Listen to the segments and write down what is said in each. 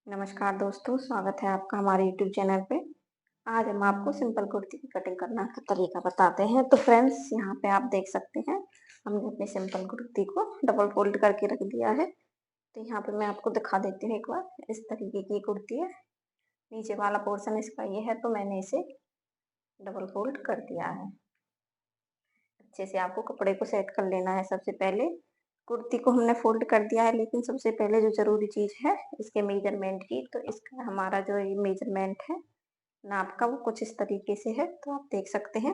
नमस्कार दोस्तों, स्वागत है आपका हमारे यूट्यूब चैनल पे। आज हम आपको सिंपल कुर्ती की कटिंग करना का तरीका बताते हैं। तो फ्रेंड्स, यहाँ पे आप देख सकते हैं, हमने अपनी सिंपल कुर्ती को डबल फोल्ड करके रख दिया है। तो यहाँ पे मैं आपको दिखा देती हूँ एक बार। इस तरीके की कुर्ती है, नीचे वाला पोर्शन इसका ये है, तो मैंने इसे डबल फोल्ड कर दिया है। अच्छे से आपको कपड़े को सेट कर लेना है। सबसे पहले कुर्ती को हमने फोल्ड कर दिया है, लेकिन सबसे पहले जो जरूरी चीज है इसके मेजरमेंट की, तो इसका हमारा जो ये मेजरमेंट है नाप का, वो कुछ इस तरीके से है। तो आप देख सकते हैं,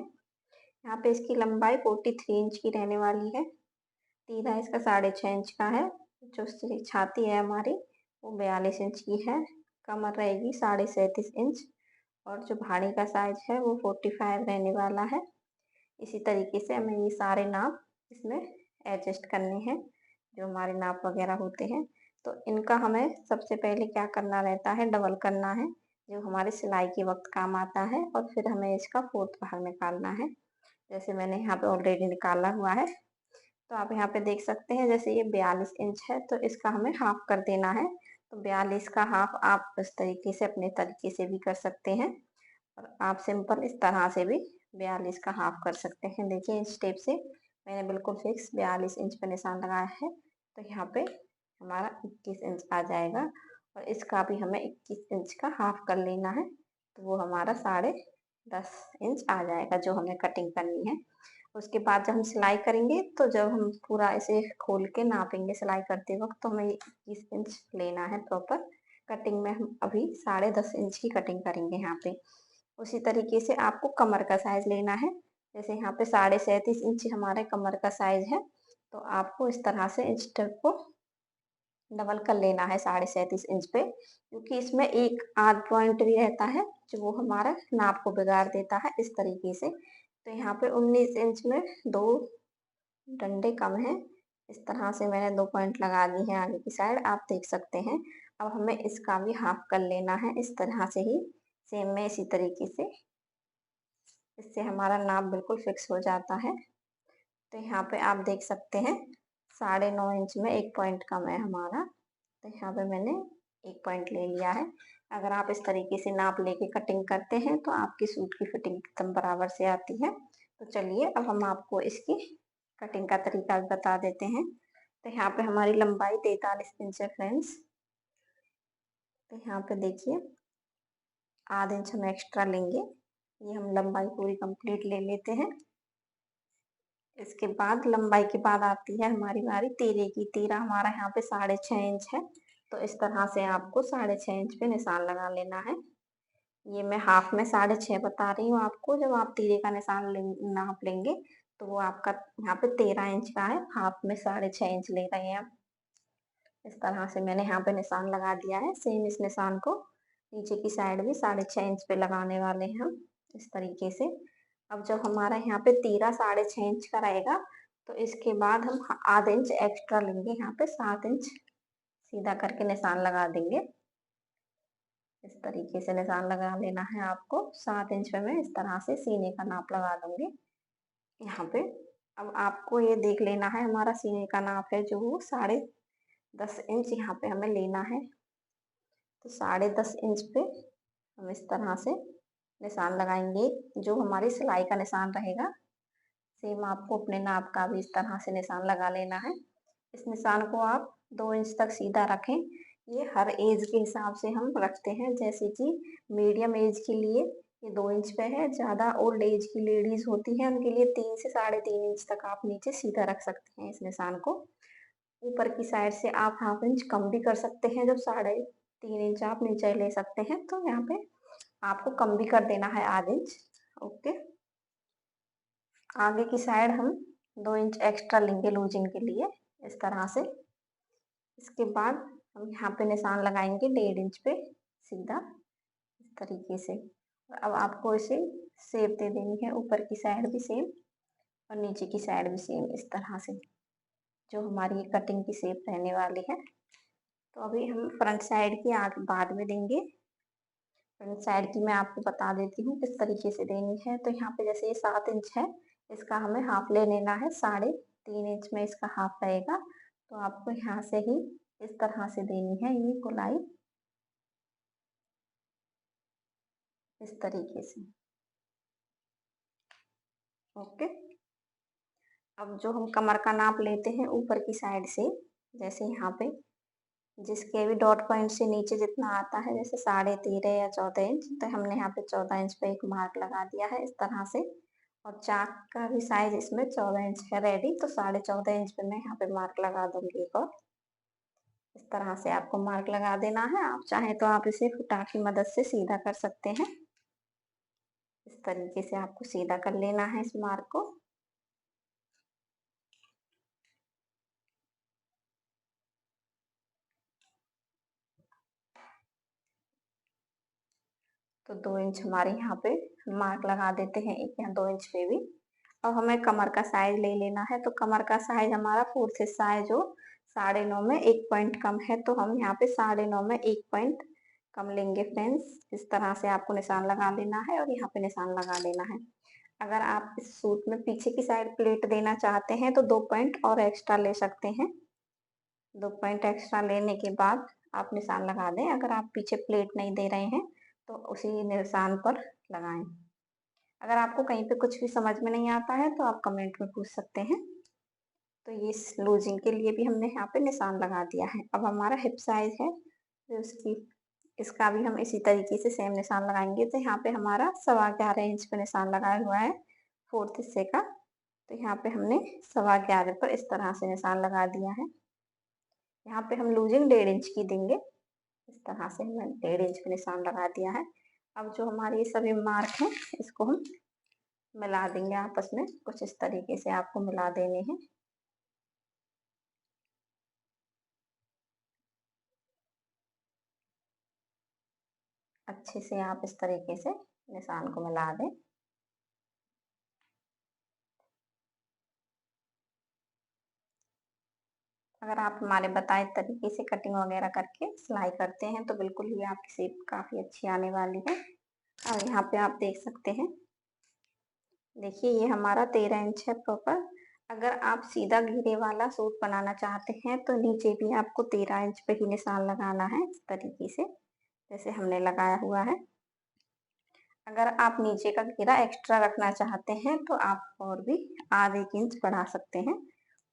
यहाँ पे इसकी लंबाई 43 इंच की रहने वाली है। तीरा इसका 6.5 इंच का है। जो छाती है हमारी, वो 42 इंच की है। कमर रहेगी 37.5 इंच। और जो भाड़ी का साइज है वो 45 रहने वाला है। इसी तरीके से हमें ये सारे नाप इसमें एडजस्ट करने हैं, जो हमारे नाप वगैरह होते हैं। तो इनका हमें सबसे पहले क्या करना रहता है, डबल करना है, जो हमारे सिलाई के वक्त काम आता है। और फिर हमें इसका फोर्थ भाग निकालना है। जैसे मैंने यहाँ पे ऑलरेडी निकाला हुआ है, तो आप यहाँ पे देख सकते हैं, जैसे ये 42 इंच है, तो इसका हमें हाफ कर देना है। तो 42 का हाफ आप इस तरीके से अपने तरीके से भी कर सकते हैं, और आप सिंपल इस तरह से भी 42 का हाफ कर सकते हैं। देखिए, इस स्टेप से मैंने बिल्कुल फिक्स 42 इंच पर निशान लगाया है। तो यहाँ पे हमारा 21 इंच आ जाएगा, और इसका भी हमें 21 इंच का हाफ कर लेना है। तो वो हमारा 10.5 इंच आ जाएगा, जो हमें कटिंग करनी है। उसके बाद जब हम सिलाई करेंगे, तो जब हम पूरा इसे खोल के नापेंगे सिलाई करते वक्त, तो हमें 21 इंच लेना है प्रॉपर। कटिंग में हम अभी 10.5 इंच की कटिंग करेंगे यहाँ पे। उसी तरीके से आपको कमर का साइज लेना है। जैसे यहाँ पे 37.5 इंच हमारे कमर का साइज है, तो आपको इस तरह से इंच टेप को डबल कर लेना है 37.5 इंच पे, क्योंकि इसमें एक आध पॉइंट भी रहता है, जो वो हमारा नाप को बिगाड़ देता है इस तरीके से। तो यहाँ पे 19 इंच में दो डंडे कम है। इस तरह से मैंने 2 पॉइंट लगा दी हैं आगे की साइड, आप देख सकते हैं। अब हमें इसका भी हाफ कर लेना है इस तरह से ही, सेम में इसी तरीके से। इससे हमारा नाप बिल्कुल फिक्स हो जाता है। तो यहाँ पे आप देख सकते हैं, 9.5 इंच में एक पॉइंट कम है हमारा। तो यहाँ पे मैंने एक पॉइंट ले लिया है। अगर आप इस तरीके से नाप लेके कटिंग करते हैं, तो आपकी सूट की फिटिंग एकदम बराबर से आती है। तो चलिए, अब हम आपको इसकी कटिंग का तरीका भी बता देते हैं। तो यहाँ पे हमारी लंबाई 43 इंच है फ्रेंड्स। तो यहाँ पे देखिए, आधा इंच हम एक्स्ट्रा लेंगे। ये हम लंबाई पूरी कंप्लीट ले लेते हैं। इसके बाद लंबाई के बाद आती है हमारी बारी तीरे की। तीरा हमारा यहाँ पे 6.5 इंच है। तो इस तरह से आपको 6.5 इंच पे निशान लगा लेना है। ये मैं हाफ में 6.5 बता रही हूँ आपको। जब आप तीरे का निशान नाप लेंगे, तो वो आपका यहाँ पे 13 इंच का है, हाफ में 6.5 इंच ले रहे हैं। इस तरह से मैंने यहाँ पे निशान लगा दिया है। सेम इस निशान को नीचे की साइड भी 6.5 इंच पे लगाने वाले हैं हम, इस तरीके से। अब जब हमारा यहाँ पे तीरा 6.5 इंच का रहेगा, तो इसके बाद हम आधा इंच एक्स्ट्रा लेंगे। यहाँ पे 7 इंच सीधा करके निशान लगा देंगे। इस तरीके से निशान लगा लेना है आपको। 7 इंच पे मैं इस तरह से सीने का नाप लगा दूंगी यहाँ पे। अब आपको ये देख लेना है, हमारा सीने का नाप है जो वो 10.5 इंच यहाँ पे हमें लेना है। तो 10.5 इंच पे हम इस तरह से निशान लगाएंगे। जो हमारी सिलाई का निशान रहेगा, सेम आपको अपने नाप का भी इस तरह से निशान लगा लेना है। इस निशान को आप 2 इंच तक सीधा रखें। ये हर एज के हिसाब से हम रखते हैं। जैसे कि मीडियम एज के लिए ये 2 इंच पे है। ज़्यादा ओल्ड एज की लेडीज होती हैं, उनके लिए 3 से 3.5 इंच तक आप नीचे सीधा रख सकते हैं इस निशान को। ऊपर की साइड से आप हाफ इंच कम भी कर सकते हैं। जब 3.5 इंच आप नीचे ले सकते हैं, तो यहाँ पे आपको कम भी कर देना है आध इंच। ओके, आगे की साइड हम 2 इंच एक्स्ट्रा लेंगे लूजिंग के लिए, इस तरह से। इसके बाद हम यहाँ पे निशान लगाएंगे 1.5 इंच पे सीधा, इस तरीके से। अब आपको इसे शेप दे देनी है, ऊपर की साइड भी सेम और नीचे की साइड भी सेम, इस तरह से, जो हमारी ये कटिंग की शेप रहने वाली है। तो अभी हम फ्रंट साइड की आगे बाद में देंगे। फ्रंट साइड की मैं आपको बता देती हूँ किस तरीके से देनी है। तो यहाँ पे जैसे ये 7 इंच है, इसका हमें हाफ ले लेना है। 3.5 इंच में इसका हाफ रहेगा। तो आपको यहाँ से ही इस तरह से देनी है ये गोलाई। इस तरीके से। ओके, अब जो हम कमर का नाप लेते हैं ऊपर की साइड से, जैसे यहाँ पे जिसके भी डॉट पॉइंट से नीचे जितना आता है, जैसे 13.5 या 14 इंच, तो हमने यहाँ पे 14 इंच पे एक मार्क लगा दिया है इस तरह से। और चाक का भी साइज इसमें 14 इंच है रेडी, तो 14.5 इंच पे मैं यहाँ पे मार्क लगा दूंगी एक और। इस तरह से आपको मार्क लगा देना है। आप चाहें तो आप इसे फुटा की मदद से सीधा कर सकते हैं। इस तरीके से आपको सीधा कर लेना है इस मार्क को। तो 2 इंच हमारे यहाँ पे मार्क लगा देते हैं, एक यहाँ 2 इंच पे भी। अब हमें कमर का साइज ले लेना है, तो कमर का साइज हमारा 4th हिस्सा है जो 9.5 में 1 पॉइंट कम है, तो हम यहाँ पे 9.5 में 1 पॉइंट कम लेंगे फ्रेंड्स। इस तरह से आपको निशान लगा देना है और यहाँ पे निशान लगा देना है। अगर आप इस सूट में पीछे की साइड प्लेट देना चाहते हैं तो 2 पॉइंट और एक्स्ट्रा ले सकते हैं। 2 पॉइंट एक्स्ट्रा लेने के बाद आप निशान लगा दें। अगर आप पीछे प्लेट नहीं दे रहे हैं तो उसी निशान पर लगाएं। अगर आपको कहीं पे कुछ भी समझ में नहीं आता है तो आप कमेंट में पूछ सकते हैं। तो ये लूजिंग के लिए भी हमने यहाँ पे निशान लगा दिया है। अब हमारा हिप साइज है तो उसकी इसका भी हम इसी तरीके से सेम निशान लगाएंगे। तो यहाँ पे हमारा 11.25 इंच पे निशान लगाया हुआ है 4th हिस्से का। तो यहाँ पे हमने 11.25 पर इस तरह से निशान लगा दिया है। यहाँ पे हम लूजिंग 1.5 इंच की देंगे। इस तरह से हमने 1.5 इंच पे निशान लगा दिया है। अब जो हमारे ये सभी मार्क हैं इसको हम मिला देंगे आपस में, कुछ इस तरीके से आपको मिला देने हैं। अच्छे से आप इस तरीके से निशान को मिला दें। अगर आप हमारे बताए तरीके से कटिंग वगैरह करके सिलाई करते हैं तो बिल्कुल ही आपकी शेप काफ़ी अच्छी आने वाली है। और यहाँ पे आप देख सकते हैं, देखिए ये हमारा 13 इंच है प्रॉपर। अगर आप सीधा घेरे वाला सूट बनाना चाहते हैं तो नीचे भी आपको 13 इंच पे ही निशान लगाना है इस तरीके से, जैसे हमने लगाया हुआ है। अगर आप नीचे का घेरा एक्स्ट्रा रखना चाहते हैं तो आप और भी आधे 1 इंच बढ़ा सकते हैं,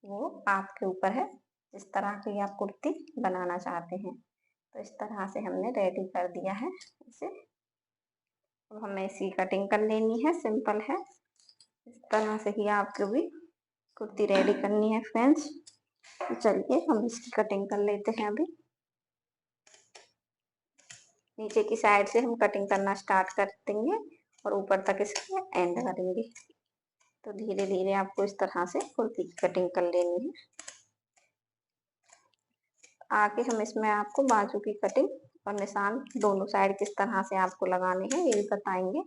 वो आपके ऊपर है जिस तरह की आप कुर्ती बनाना चाहते हैं। तो इस तरह से हमने रेडी कर दिया है इसे। अब हमें इसकी कटिंग कर लेनी है, सिंपल है। इस तरह से ही आपको भी कुर्ती रेडी करनी है फ्रेंड्स। तो चलिए हम इसकी कटिंग कर लेते हैं अभी। नीचे की साइड से हम कटिंग करना स्टार्ट कर देंगे और ऊपर तक इसके एंड करेंगे। तो धीरे धीरे आपको इस तरह से कुर्ती की कटिंग कर लेनी है। आगे हम इसमें आपको बाजू की कटिंग और निशान दोनों साइड किस तरह से आपको लगाने हैं ये भी बताएंगे,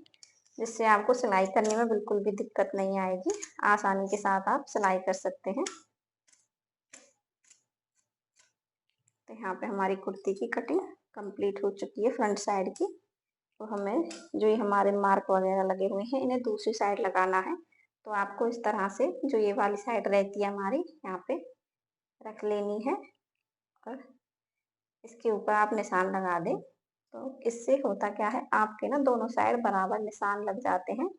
जिससे आपको सिलाई करने में बिल्कुल भी दिक्कत नहीं आएगी। आसानी के साथ आप सिलाई कर सकते हैं। तो यहाँ पे हमारी कुर्ती की कटिंग कंप्लीट हो चुकी है फ्रंट साइड की। तो हमें जो ये हमारे मार्क वगैरह लगे हुए हैं इन्हें दूसरी साइड लगाना है। तो आपको इस तरह से जो ये वाली साइड रहती है हमारी यहाँ पे रख लेनी है और इसके ऊपर आप निशान लगा दें। तो इससे होता क्या है, आपके ना दोनों साइड बराबर निशान लग जाते हैं।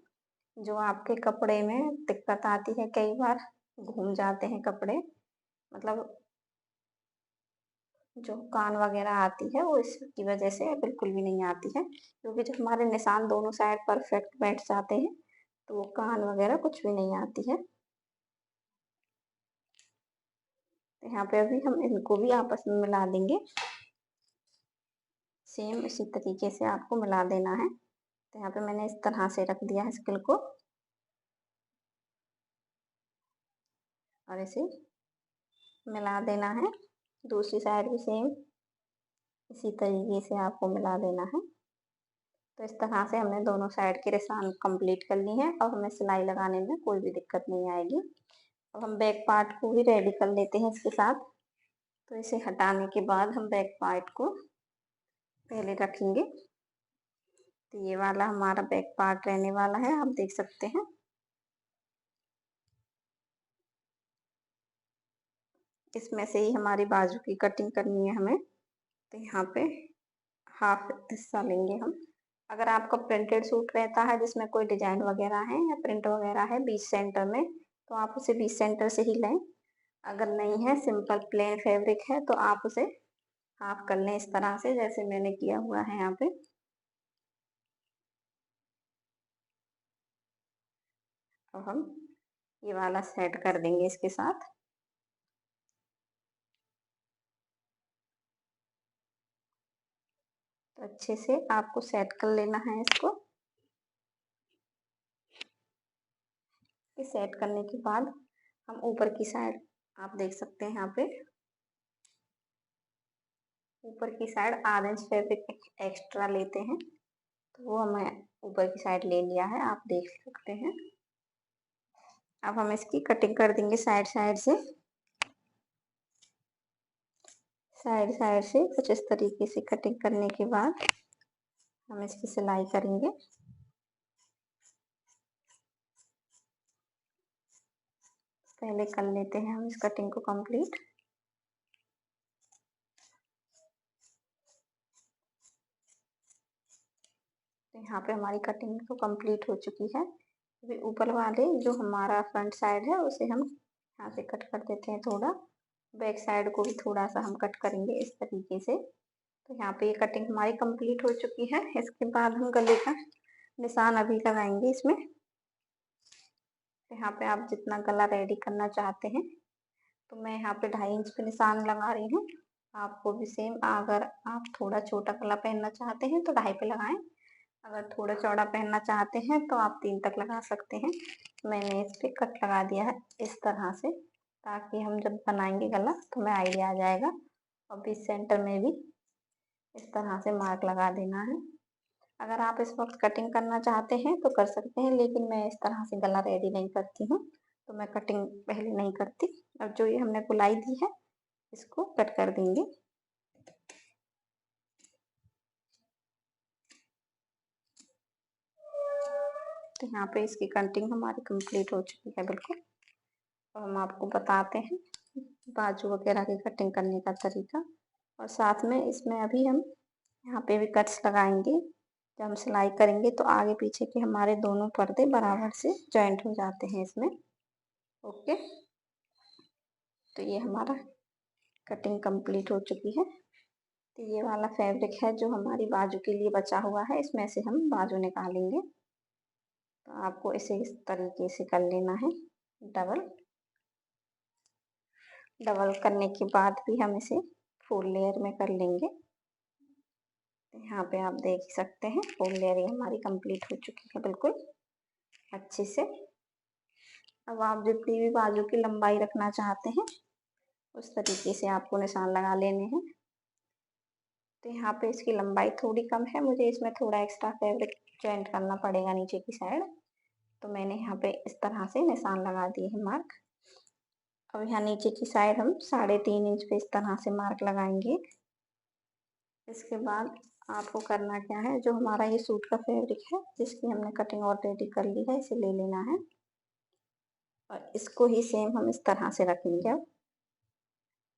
जो आपके कपड़े में दिक्कत आती है, कई बार घूम जाते हैं कपड़े, मतलब जो कान वगैरह आती है वो इसकी वजह से बिल्कुल भी नहीं आती है, क्योंकि जब हमारे निशान दोनों साइड परफेक्ट बैठ जाते हैं तो वो कान वगैरह कुछ भी नहीं आती है। तो यहाँ पे अभी हम इनको भी आपस में मिला देंगे। सेम इसी तरीके से आपको मिला देना है। तो यहाँ पे मैंने इस तरह से रख दिया है स्किल को और इसे मिला देना है। दूसरी साइड भी सेम इसी तरीके से आपको मिला देना है। तो इस तरह से हमने दोनों साइड के निशान कंप्लीट कर ली है। अब हमें सिलाई लगाने में कोई भी दिक्कत नहीं आएगी। अब हम बैक पार्ट को भी रेडी कर लेते हैं इसके साथ। तो इसे हटाने के बाद हम बैक पार्ट को पहले रखेंगे। तो ये वाला हमारा बैक पार्ट रहने वाला है, आप देख सकते हैं। इसमें से ही हमारी बाजू की कटिंग करनी है हमें। तो यहाँ पे हाफ हिस्सा लेंगे हम अगर आपका प्रिंटेड सूट रहता है जिसमें कोई डिजाइन वगैरह है या प्रिंट वगैरह है 20 सेंटर में, तो आप उसे 20 सेंटर से ही लें। अगर नहीं है, सिंपल प्लेन फैब्रिक है, तो आप उसे हाफ कर लें इस तरह से, जैसे मैंने किया हुआ है यहाँ पे। अब हम ये वाला सेट कर देंगे इसके साथ। तो अच्छे से आपको सेट कर लेना है इसको। ये सेट करने के बाद हम ऊपर की साइड, आप देख सकते हैं यहाँ पे ऊपर की साइड आधा इंच फैब्रिक एक्स्ट्रा लेते हैं, तो वो हमें ऊपर की साइड ले लिया है, आप देख सकते हैं। अब हम इसकी कटिंग कर देंगे साइड साइड से। साइड साइड से कुछ इस तरीके से कटिंग करने के बाद हम इसकी सिलाई करेंगे। पहले कर लेते हैं हम इस कटिंग को कंप्लीट। तो यहाँ पे हमारी कटिंग तो कंप्लीट हो चुकी है। अभी ऊपर वाले जो हमारा फ्रंट साइड है उसे हम यहाँ से कट कर देते हैं थोड़ा। बैक साइड को भी थोड़ा सा हम कट करेंगे इस तरीके से। तो यहाँ पे ये कटिंग हमारी कंप्लीट हो चुकी है। इसके बाद हम गले का निशान अभी लगाएंगे इसमें। तो यहाँ पे आप जितना गला रेडी करना चाहते हैं, तो मैं यहाँ पे 2.5 इंच पे निशान लगा रही हूँ। आपको भी सेम, अगर आप थोड़ा छोटा गला पहनना चाहते हैं तो 2.5 पे लगाएं। अगर थोड़ा चौड़ा पहनना चाहते हैं तो आप 3 तक लगा सकते हैं। मैंने इस पे कट लगा दिया है इस तरह से, ताकि हम जब बनाएंगे गला तो हमें आइडिया आ जाएगा। और बीच सेंटर में भी इस तरह से मार्क लगा देना है। अगर आप इस वक्त कटिंग करना चाहते हैं तो कर सकते हैं, लेकिन मैं इस तरह से गला रेडी नहीं करती हूँ, तो मैं कटिंग पहले नहीं करती। अब जो ये हमने गोलाई दी है इसको कट कर देंगे। तो यहाँ पे इसकी कटिंग हमारी कंप्लीट हो चुकी है बिल्कुल। और हम आपको बताते हैं बाजू वगैरह की कटिंग करने का तरीका। और साथ में इसमें अभी हम यहाँ पे भी कट्स लगाएंगे। जब हम सिलाई करेंगे तो आगे पीछे के हमारे दोनों पर्दे बराबर से जॉइंट हो जाते हैं इसमें। ओके, तो ये हमारा कटिंग कंप्लीट हो चुकी है। तो ये वाला फैब्रिक है जो हमारी बाजू के लिए बचा हुआ है, इसमें से हम बाजू निकालेंगे। तो आपको इसे इस तरीके से कर लेना है डबल। डबल करने के बाद भी हम इसे फुल लेयर में कर लेंगे। यहाँ पे आप देख सकते हैं फुल लेयर हमारी कंप्लीट हो चुकी है बिल्कुल अच्छे से। अब आप जितनी भी बाजू की लंबाई रखना चाहते हैं उस तरीके से आपको निशान लगा लेने हैं। तो यहाँ पे इसकी लंबाई थोड़ी कम है, मुझे इसमें थोड़ा एक्स्ट्रा फैब्रिक जॉइंट करना पड़ेगा नीचे की साइड। तो मैंने यहाँ पे इस तरह से निशान लगा दिए हैं मार्क। अब यहाँ नीचे की साइड हम 3.5 इंच पे इस तरह से मार्क लगाएंगे। इसके बाद आपको करना क्या है, जो हमारा ये सूट का फैब्रिक है जिसकी हमने कटिंग ऑलरेडी कर ली है, इसे ले लेना है और इसको ही सेम हम इस तरह से रखेंगे। अब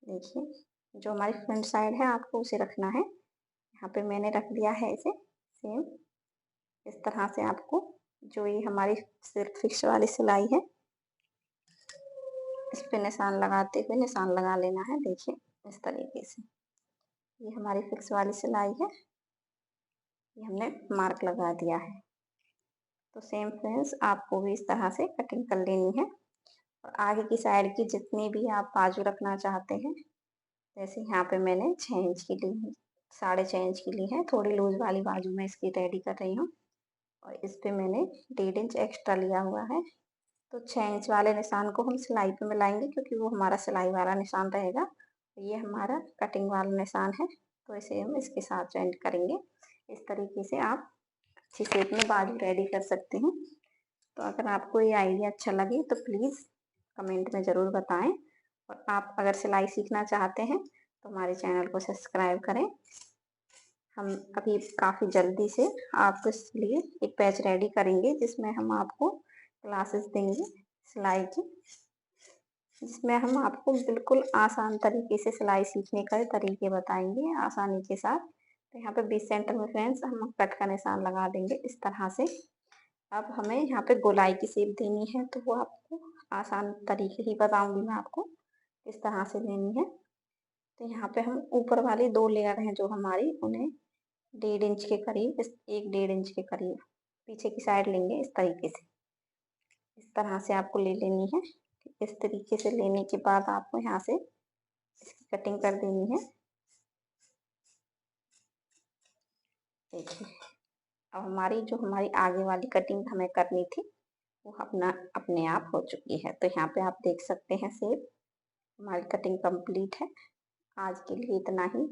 देखिए जो हमारी फ्रंट साइड है आपको उसे रखना है। यहाँ पे मैंने रख दिया है इसे सेम इस तरह से। आपको जो ये हमारी सिर्फ फिक्स वाली सिलाई है इस पे निशान लगाते हुए निशान लगा लेना है। देखिए इस तरीके से ये हमारी फिक्स वाली सिलाई है, ये हमने मार्क लगा दिया है। तो सेम फ्रेंड्स आपको भी इस तरह से कटिंग कर लेनी है। और आगे की साइड की जितनी भी आप बाजू रखना चाहते हैं, जैसे यहाँ पे मैंने 6 इंच की ली है, 6.5 इंच की ली है, थोड़ी लूज वाली बाजू में इसकी रेडी कर रही हूँ। और इस पे मैंने 1.5 इंच एक्स्ट्रा लिया हुआ है। तो 6 इंच वाले निशान को हम सिलाई पे मिलाएंगे, क्योंकि वो हमारा सिलाई वाला निशान रहेगा। ये हमारा कटिंग वाला निशान है, तो इसे हम इसके साथ जॉइंट करेंगे। इस तरीके से आप अच्छी शेप में बाजू रेडी कर सकते हैं। तो अगर आपको ये आइडिया अच्छा लगे तो प्लीज़ कमेंट में ज़रूर बताएं। और आप अगर सिलाई सीखना चाहते हैं तो हमारे चैनल को सब्सक्राइब करें। हम अभी काफ़ी जल्दी से आपके लिए एक बैच रेडी करेंगे जिसमें हम आपको क्लासेस देंगे सिलाई की, जिसमें हम आपको बिल्कुल आसान तरीके से सिलाई सीखने का तरीके बताएंगे आसानी के साथ। तो यहाँ पे बीच सेंटर में फ्रेंड्स हम कट का निशान लगा देंगे इस तरह से। अब हमें यहाँ पे गोलाई की शेप देनी है, तो वो आपको आसान तरीके ही बताऊंगी मैं आपको किस तरह से लेनी है। तो यहाँ पे हम ऊपर वाली 2 लेयर हैं जो हमारी, उन्हें 1.5 इंच के करीब, इस 1-1.5 इंच के करीब पीछे की साइड लेंगे इस तरीके से। इस तरह से आपको ले लेनी है। इस तरीके से लेने के बाद आपको यहाँ से इसकी कटिंग कर देनी है। देखिए, अब हमारी आगे वाली कटिंग हमें करनी थी वो अपने आप हो चुकी है। तो यहाँ पे आप देख सकते हैं शेप, हमारी कटिंग कंप्लीट है। आज के लिए इतना ही।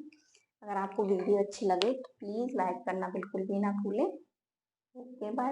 अगर आपको वीडियो अच्छी लगे तो प्लीज़ लाइक करना बिल्कुल भी ना भूलें। Okay, bye.